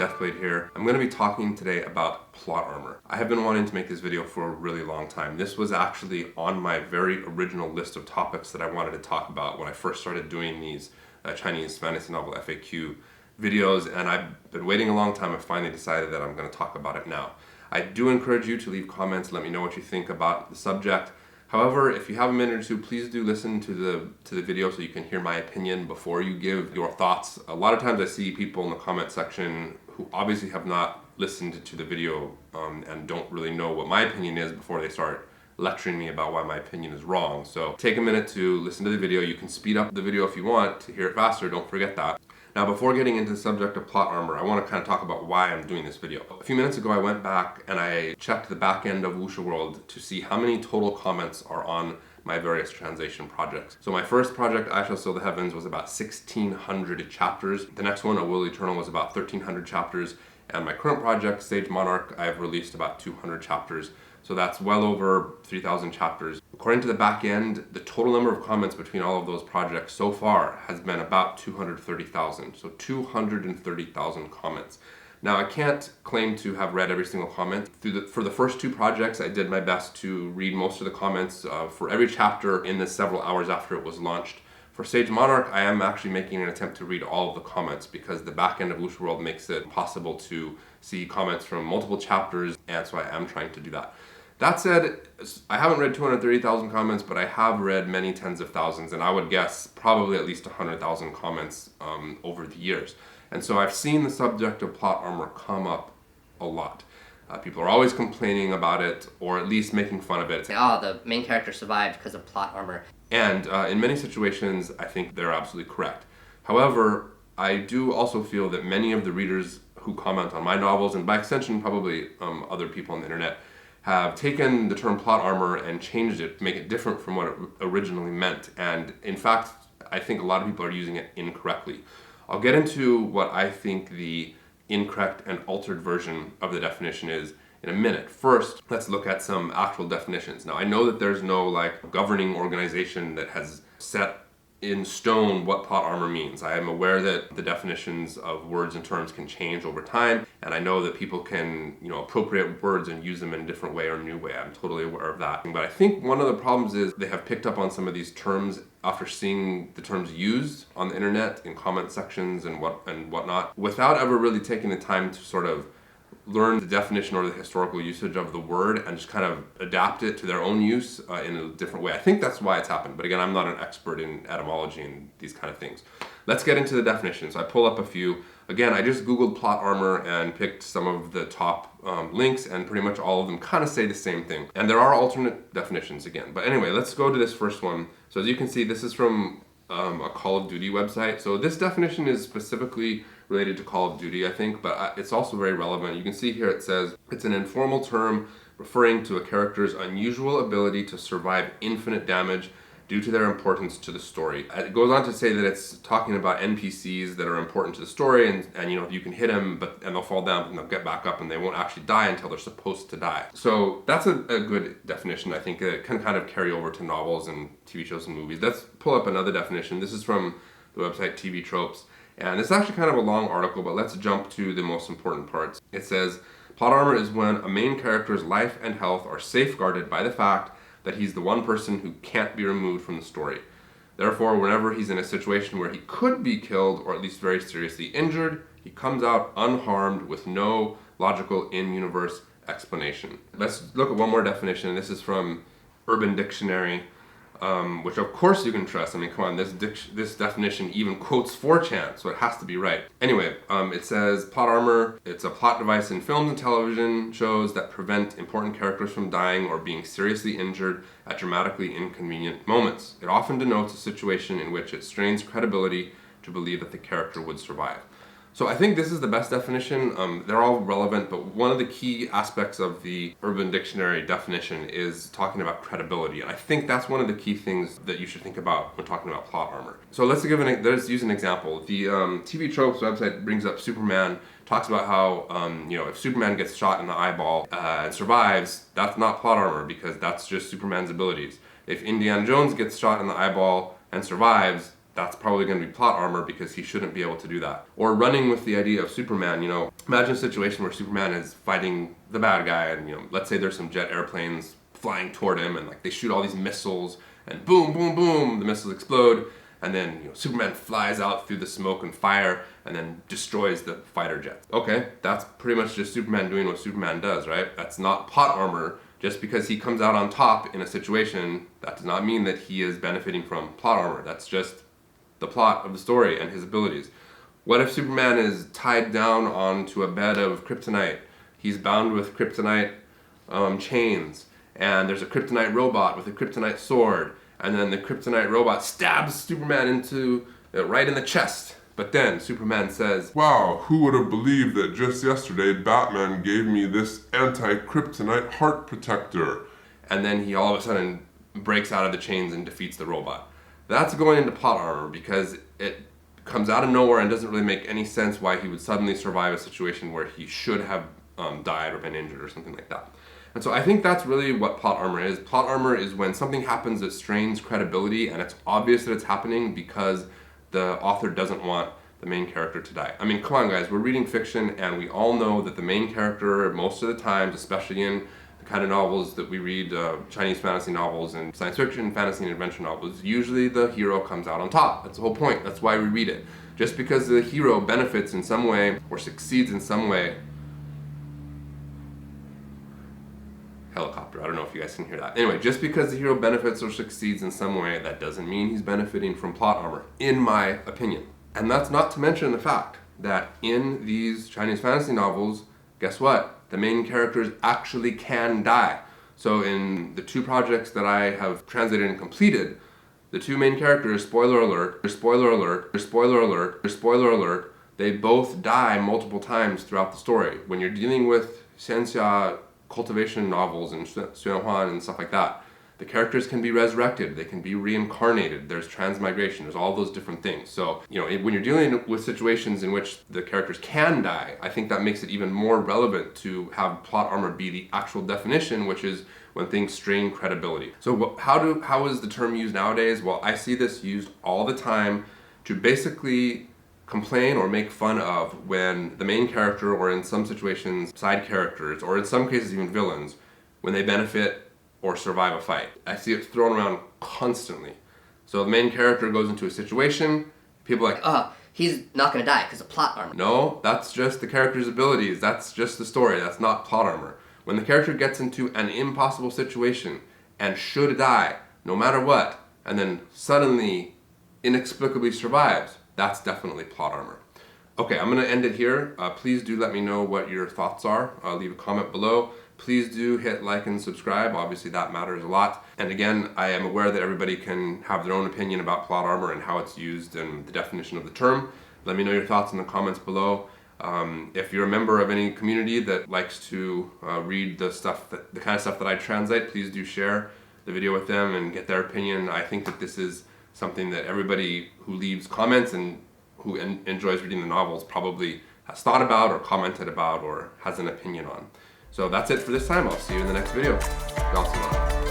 Deathblade here. I'm going to be talking today about plot armor. I have been wanting to make this video for a really long time. This was actually on my very original list of topics that I wanted to talk about when I first started doing these Chinese fantasy novel FAQ videos, and I've been waiting a long time. I finally decided that I'm going to talk about it now. I do encourage you to leave comments, let me know what you think about the subject. However, if you have a minute or two, please do listen to the video so you can hear my opinion before you give your thoughts. A lot of times I see people in the comment section who obviously have not listened to the video and don't really know what my opinion is before they start lecturing me about why my opinion is wrong. So take a minute to listen to the video. You can speed up the video if you want to hear it faster, don't forget that. Now, before getting into the subject of plot armor, I want to kind of talk about why I'm doing this video. A few minutes ago, I went back and I checked the back end of Wuxia World to see how many total comments are on my various translation projects. So my first project, I Shall Sow the Heavens, was about 1,600 chapters. The next one, A Will Eternal, was about 1,300 chapters. And my current project, Sage Monarch, I've released about 200 chapters. So that's well over 3,000 chapters. According to the back end, the total number of comments between all of those projects so far has been about 230,000. So 230,000 comments. Now, I can't claim to have read every single comment. For the first two projects, I did my best to read most of the comments for every chapter in the several hours after it was launched. For Sage Monarch, I am actually making an attempt to read all of the comments because the back end of Wuxia World makes it possible to see comments from multiple chapters, and so I am trying to do that. That said, I haven't read 230,000 comments, but I have read many tens of thousands, and I would guess probably at least 100,000 comments over the years. And so I've seen the subject of plot armor come up a lot. People are always complaining about it, or at least making fun of it. Oh, the main character survived because of plot armor. And in many situations, I think they're absolutely correct. However, I do also feel that many of the readers who comment on my novels, and by extension probably other people on the internet, have taken the term plot armor and changed it to make it different from what it originally meant. And in fact, I think a lot of people are using it incorrectly. I'll get into what I think the incorrect and altered version of the definition is in a minute. First, let's look at some actual definitions. Now, I know that there's no governing organization that has set in stone what plot armor means. I am aware that the definitions of words and terms can change over time, and I know that people can, appropriate words and use them in a different way or a new way. I'm totally aware of that. But I think one of the problems is they have picked up on some of these terms after seeing the terms used on the internet in comment sections and whatnot, without ever really taking the time to sort of learn the definition or the historical usage of the word and just kind of adapt it to their own use in a different way. I think that's why it's happened. But again, I'm not an expert in etymology and these kind of things. Let's get into the definitions. I pull up a few. Again, I just Googled plot armor and picked some of the top links, and pretty much all of them kind of say the same thing. And there are alternate definitions again. But anyway, let's go to this first one. So as you can see, this is from a Call of Duty website. So this definition is specifically related to Call of Duty, I think, but it's also very relevant. You can see here it says, it's an informal term referring to a character's unusual ability to survive infinite damage due to their importance to the story. It goes on to say that it's talking about NPCs that are important to the story, and you can hit them, and they'll fall down and they'll get back up and they won't actually die until they're supposed to die. So that's a good definition. I think it can kind of carry over to novels and TV shows and movies. Let's pull up another definition. This is from the website TV Tropes. And it's actually kind of a long article, but let's jump to the most important parts. It says, plot armor is when a main character's life and health are safeguarded by the fact that he's the one person who can't be removed from the story. Therefore, whenever he's in a situation where he could be killed or at least very seriously injured, he comes out unharmed with no logical in-universe explanation. Let's look at one more definition. This is from Urban Dictionary. Which of course you can trust. I mean, come on, this definition even quotes 4chan, so it has to be right. Anyway, it says plot armor, it's a plot device in films and television shows that prevent important characters from dying or being seriously injured at dramatically inconvenient moments. It often denotes a situation in which it strains credibility to believe that the character would survive. So I think this is the best definition. They're all relevant, but one of the key aspects of the Urban Dictionary definition is talking about credibility. And I think that's one of the key things that you should think about when talking about plot armor. So let's use an example. The TV Tropes website brings up Superman, talks about how, if Superman gets shot in the eyeball and survives, that's not plot armor because that's just Superman's abilities. If Indiana Jones gets shot in the eyeball and survives, that's probably going to be plot armor because he shouldn't be able to do that. Or running with the idea of Superman, you know, imagine a situation where Superman is fighting the bad guy and, you know, let's say there's some jet airplanes flying toward him and like they shoot all these missiles and boom, boom, boom, the missiles explode and then, you know, Superman flies out through the smoke and fire and then destroys the fighter jet. Okay, that's pretty much just Superman doing what Superman does, right? That's not plot armor. Just because he comes out on top in a situation, that does not mean that he is benefiting from plot armor. That's just the plot of the story and his abilities. What if Superman is tied down onto a bed of kryptonite? He's bound with kryptonite chains, and there's a kryptonite robot with a kryptonite sword, and then the kryptonite robot stabs Superman into right in the chest. But then Superman says, "Wow, who would have believed that just yesterday Batman gave me this anti-kryptonite heart protector?" And then he all of a sudden breaks out of the chains and defeats the robot. That's going into plot armor because it comes out of nowhere and doesn't really make any sense why he would suddenly survive a situation where he should have died or been injured or something like that. And so I think that's really what plot armor is. Plot armor is when something happens that strains credibility and it's obvious that it's happening because the author doesn't want the main character to die. I mean, come on guys, we're reading fiction and we all know that the main character, most of the times, especially in the kind of novels that we read, Chinese fantasy novels and science fiction, fantasy and adventure novels, usually the hero comes out on top. That's the whole point. That's why we read it. Just because the hero benefits in some way or succeeds in some way. Helicopter, I don't know if you guys can hear that. Anyway, just because the hero benefits or succeeds in some way, that doesn't mean he's benefiting from plot armor, in my opinion. And that's not to mention the fact that in these Chinese fantasy novels, guess what? The main characters actually can die. So in the two projects that I have translated and completed, the two main characters, spoiler alert, spoiler alert, spoiler alert, spoiler alert, they both die multiple times throughout the story. When you're dealing with xianxia cultivation novels and Xuanhuan and stuff like that, the characters can be resurrected, they can be reincarnated, there's transmigration, there's all those different things. So, you know, when you're dealing with situations in which the characters can die, I think that makes it even more relevant to have plot armor be the actual definition, which is when things strain credibility. So how is the term used nowadays? Well, I see this used all the time to basically complain or make fun of when the main character, or in some situations side characters, or in some cases even villains, when they benefit or survive a fight. I see it thrown around constantly. So the main character goes into a situation, people are like, he's not gonna die because of plot armor. no, that's just the character's abilities, that's just the story, that's not plot armor. When the character gets into an impossible situation and should die, no matter what, and then suddenly, inexplicably survives, that's definitely plot armor. Okay, I'm going to end it here. Please do let me know what your thoughts are. Leave a comment below. Please do hit like and subscribe. Obviously that matters a lot. And again, I am aware that everybody can have their own opinion about plot armor and how it's used and the definition of the term. Let me know your thoughts in the comments below. If you're a member of any community that likes to read the kind of stuff that I translate, please do share the video with them and get their opinion. I think that this is something that everybody who leaves comments and who enjoys reading the novels probably has thought about or commented about or has an opinion on. So that's it for this time. I'll see you in the next video. Y'all see you.